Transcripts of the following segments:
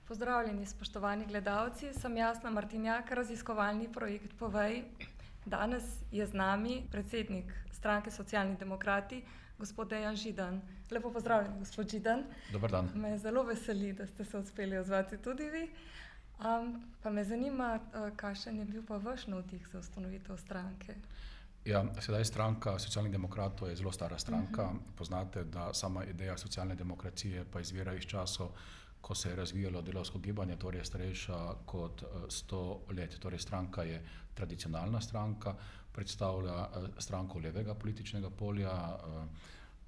Pozdravljeni, spoštovani gledalci, sem Jasna Martinjak, raziskovalni projekt Povej. Danes je z nami predsednik stranke Socialni demokrati, gospod Dejan Židan. Lepo pozdravljeni, gospod Židan. Dober dan. Me zelo veseli, da ste se uspeli odzvati tudi vi. Pa me zanima, kakšen je bil pa vaš navdih za ustanovitev stranke? Ja, sedaj stranka Socialnih demokratov je zelo stara stranka. Poznate, da sama ideja socialne demokracije pa izvira iz časov, ko se je razvijalo delavsko gibanje, torej je starejša kot 100 let. Torej stranka je tradicionalna stranka, predstavlja stranko levega političnega polja.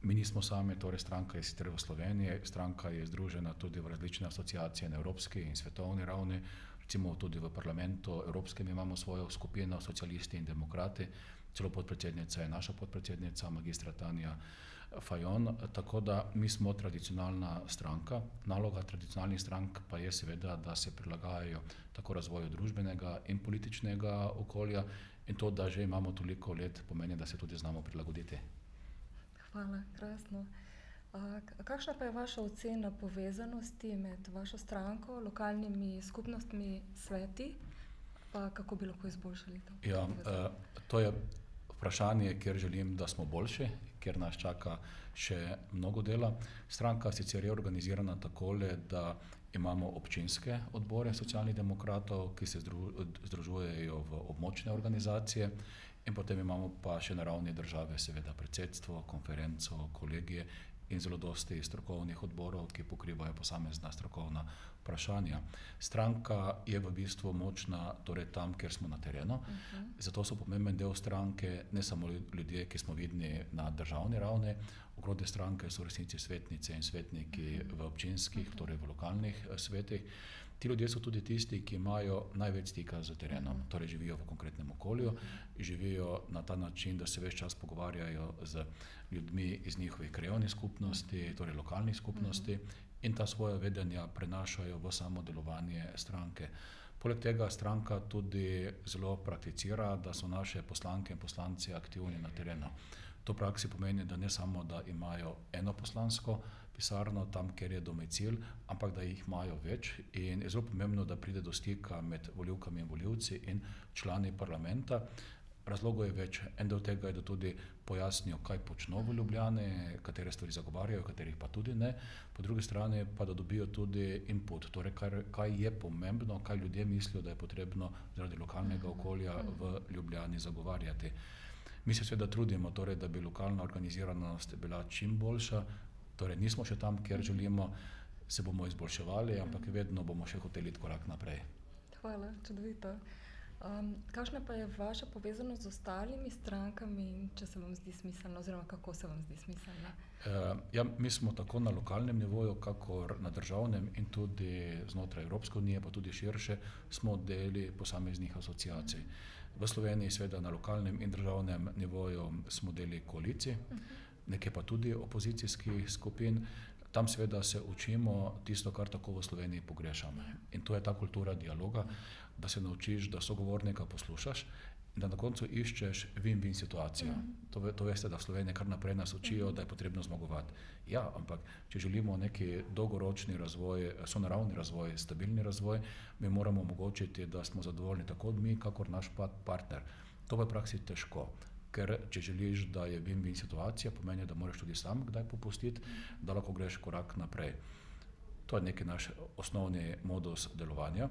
Mi nismo sami, torej stranka je sicer v Sloveniji, stranka je združena tudi v različne asociacije na evropski in svetovni ravni, recimo tudi v parlamentu evropskem imamo svojo skupino Socialisti in demokrati, celo podpredsednica je naša podpredsednica, magistra Tanja Fajon, tako da mi smo tradicionalna stranka. Naloga tradicionalnih strank pa je seveda, da se prilagajajo tako razvoju družbenega in političnega okolja in to, da že imamo toliko let, pomeni, da se tudi znamo prilagoditi. Hvala, krasno. Kakšna pa je vaša ocena povezanosti med vašo stranko, lokalnimi skupnostmi, sveti, pa kako bi lahko izboljšali to? Ja, to je vprašanje, kjer želim, da smo boljši, kjer nas čaka še mnogo dela. Stranka sicer je organizirana takole, da imamo občinske odbore Socialnih demokratov, ki se združujejo v območne organizacije, in potem imamo pa še na ravni države seveda predsedstvo, konferenco, kolegije in zelo dosti strokovnih odborov, ki pokrivajo posamezna strokovna vprašanja. Stranka je v bistvu močna torej tam, kjer smo na terenu, zato so pomemben del stranke ne samo ljudje, ki smo vidni na državni ravni, ogrodje stranke so v resnici svetnice in svetniki v občinskih, torej v lokalnih svetih. Ti ljudje so tudi tisti, ki imajo največ stika z terenom, torej živijo v konkretnem okolju, živijo na ta način, da se ves čas pogovarjajo z ljudmi iz njihovih krajevnih skupnosti, torej lokalnih skupnosti, in ta svoja vedenja prenašajo v samo delovanje stranke. Poleg tega stranka tudi zelo prakticira, da so naše poslanke in poslanci aktivni na terenu. To v praksi pomeni, da ne samo, da imajo eno poslansko pisarno tam, kjer je domicil, ampak da jih imajo več in je zelo pomembno, da pride do stika med volivkami in volivci in člani parlamenta. Razlogov je več. En del tega je, da tudi pojasnijo, kaj počno v Ljubljani, katere stvari zagovarjajo, katerih pa tudi ne. Po drugi strani pa, da dobijo tudi input, torej kaj je pomembno, kaj ljudje mislijo, da je potrebno zaradi lokalnega okolja v Ljubljani zagovarjati. Mi se seveda trudimo, torej, da bi lokalna organiziranost bila čim boljša, torej nismo še tam, kjer želimo, se bomo izboljševali, ampak vedno bomo še hoteli korak naprej. Hvala, čudovito. Kakšna pa je vaša povezanost z ostalimi strankami in če se vam zdi smiselno, oziroma kako se vam zdi smiselno? Ja, mi smo tako na lokalnem nivoju, kakor na državnem in tudi znotraj Evropske unije, pa tudi širše, smo deli posameznih asociacij. V Sloveniji seveda na lokalnem in državnem nivoju smo deli koalicij, nekaj pa tudi opozicijskih skupin. Tam seveda se učimo tisto, kar tako v Sloveniji pogrešamo. In to je ta kultura dialoga, da se naučiš, da sogovornika poslušaš in da na koncu iščeš win-win situacijo. To veste, da v Sloveniji kar naprej nas učijo, da je potrebno zmagovati. Ja, ampak če želimo neki dolgoročni razvoj, sonaravni razvoj, stabilni razvoj, mi moramo omogočiti, da smo zadovoljni tako mi, kakor naš partner. To v praksi težko. Ker če želiš, da je win-win situacija, pomeni, da moraš tudi sam kdaj popustiti, da lahko greš korak naprej. To je neki naš osnovni modus delovanja.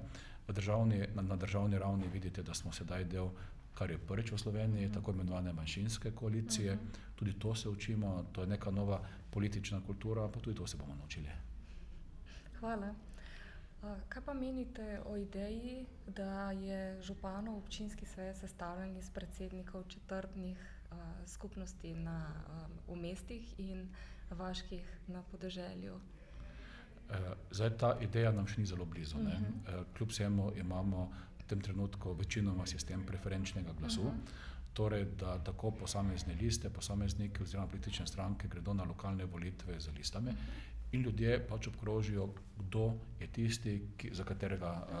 Na državni ravni vidite, da smo sedaj del, kar je prvič v Sloveniji, tako imenovane manjšinske koalicije. Tudi to se učimo, to je neka nova politična kultura, pa tudi to se bomo naučili. Hvala. Kaj pa menite o ideji, da je županov občinski svet sestavljen iz predsednikov četrtnih skupnosti v mestih in vaških na podeželju? Zdaj ta ideja nam še ni zelo blizu. Kljub vsemu imamo v tem trenutku večinoma sistem preferenčnega glasu, torej da tako posamezne liste, posamezniki oziroma politične stranke gredo na lokalne volitve z listami in ljudje pač obkrožijo, kdo je tisti,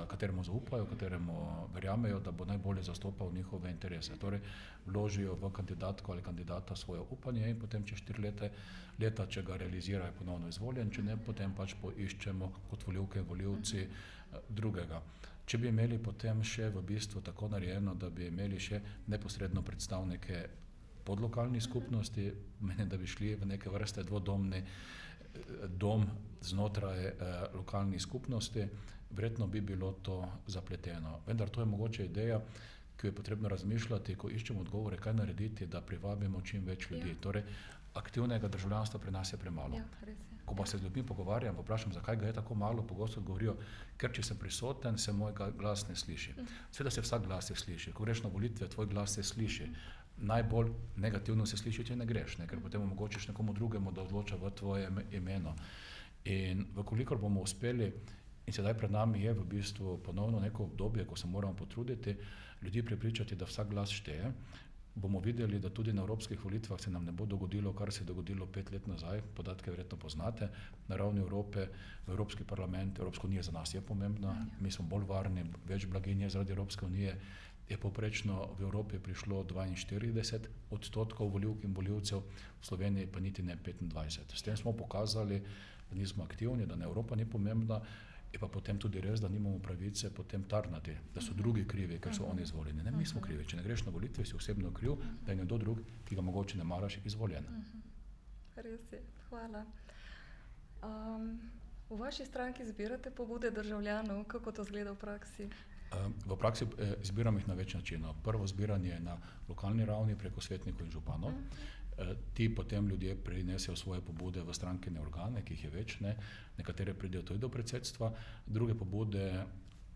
kateremu zaupajo, kateremu verjamejo, da bo najbolje zastopal njihove interese. Torej, vložijo v kandidatko ali kandidata svoje upanje in potem čez 4 leta, če ga realizira, je ponovno izvoljen, če ne, potem pač poiščemo kot volivke in volivci drugega. Če bi imeli potem še v bistvu tako narejeno, da bi imeli še neposredno predstavnike podlokalnih skupnosti, meni, da bi šli v neke vrste dvodomni dom znotraj lokalnih skupnosti, verjetno bi bilo to zapleteno. Vendar to je mogoče ideja, ki jo je potrebno razmišljati, ko iščemo odgovore, kaj narediti, da privabimo čim več ljudi. Torej, aktivnega državljanstva pri nas je premalo. Ja, res je. Ko pa se z ljudmi pogovarjam, vprašam, zakaj ga je tako malo, pogosto odgovorijo, ker če sem prisoten, se moj glas ne sliši. Seveda se vsak glas se sliši. Ko greš na volitve, tvoj glas se sliši. Najbolj negativno se sliši, če ne greš, ne? Ker potem omogočiš nekomu drugemu, da odloča v tvojem imenu. In vkolikor bomo uspeli, in sedaj pred nami je v bistvu ponovno neko obdobje, ko se moramo potruditi, ljudi prepričati, da vsak glas šteje, bomo videli, da tudi na evropskih volitvah se nam ne bo dogodilo, kar se je dogodilo 5 let nazaj, podatke verjetno poznate, na ravni Evrope, Evropski parlament, Evropska unija za nas je pomembna, mi smo bolj varni, več blaginje zaradi Evropske unije, je povprečno v Evropi prišlo 42% volivk in volivcev, v Sloveniji pa niti ne 25%. S tem smo pokazali, da nismo aktivni, da Evropa ni pomembna, je pa potem tudi res, da nimamo pravice potem tarnati, da so drugi krivi, ker so oni izvoljeni. Ne, mi smo krivi. Če ne greš na volitve, si osebno kriv, da je nekdo drug, ki ga mogoče ne maraš, izvoljen. Res je, hvala. V vaši stranki zbirate pobude državljanov, kako to izgleda v praksi? V praksi zbiram jih na več načinov. Prvo zbiranje je na lokalni ravni preko svetnikov in županov. Ti potem ljudje prinesejo svoje pobude v strankine organe, ki jih je več, ne. Nekatere pridejo tudi do predsedstva, druge pobude,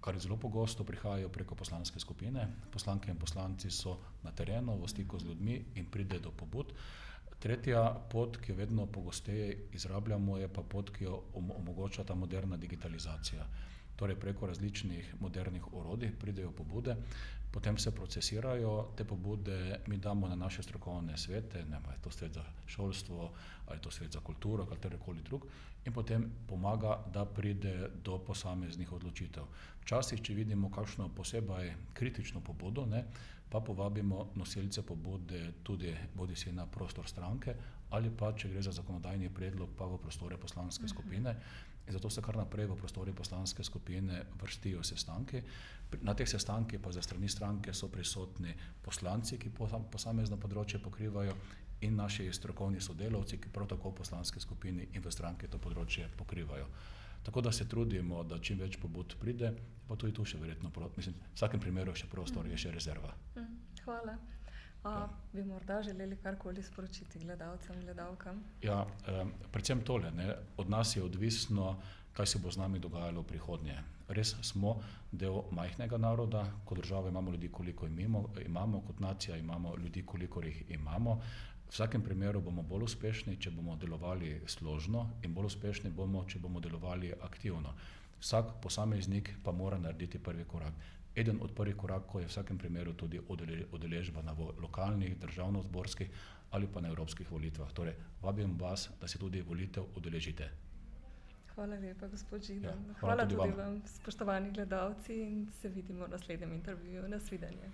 kar je zelo pogosto, prihajajo preko poslanske skupine. Poslanke in poslanci so na terenu, v stiku z ljudmi in pride do pobud. Tretja pot, ki jo vedno pogosteje izrabljamo, je pa pot, ki jo omogoča ta moderna digitalizacija. Torej preko različnih modernih orodij pridejo pobude, potem se procesirajo, te pobude mi damo na naše strokovne svete, ne vem, je to svet za šolstvo, ali je to svet za kulturo, katerikoli drug, in potem pomaga, da pride do posameznih odločitev. Včasih, če vidimo kakšno posebej kritično pobudo, ne, pa povabimo nosilce pobude tudi bodisi na prostor stranke, ali pa, če gre za zakonodajni predlog, pa v prostore poslanske skupine. In zato se kar naprej v prostori poslanske skupine vrstijo sestanki. Na teh sestankih pa za strani stranke so prisotni poslanci, ki posamezno področje pokrivajo, in naši strokovni sodelavci, ki prav tako v poslanski skupini in v stranki to področje pokrivajo. Tako da se trudimo, da čim več pobud pride, pa tudi tu še verjetno, mislim, v vsakem primeru še prostor, je še rezerva. Hvala. Bi morda želeli karkoli sporočiti gledalcem, gledalkam? Ja, predvsem tole, ne, od nas je odvisno, kaj se bo z nami dogajalo v prihodnje. Res smo del majhnega naroda, kot država imamo ljudi, koliko imamo, kot nacija imamo ljudi, kolikor jih imamo. V vsakem primeru bomo bolj uspešni, če bomo delovali složno, in bolj uspešni bomo, če bomo delovali aktivno. Vsak posameznik pa mora narediti prvi korak. Eden od prvih korakov je v vsakem primeru tudi udeležba na lokalnih, državno-zborskih ali pa na evropskih volitvah. Torej, vabim vas, da se tudi volitev udeležite. Hvala lepa, gospod Židan. Hvala tudi vam, spoštovani gledalci, in se vidimo v naslednjem intervjuju. Nasvidenje.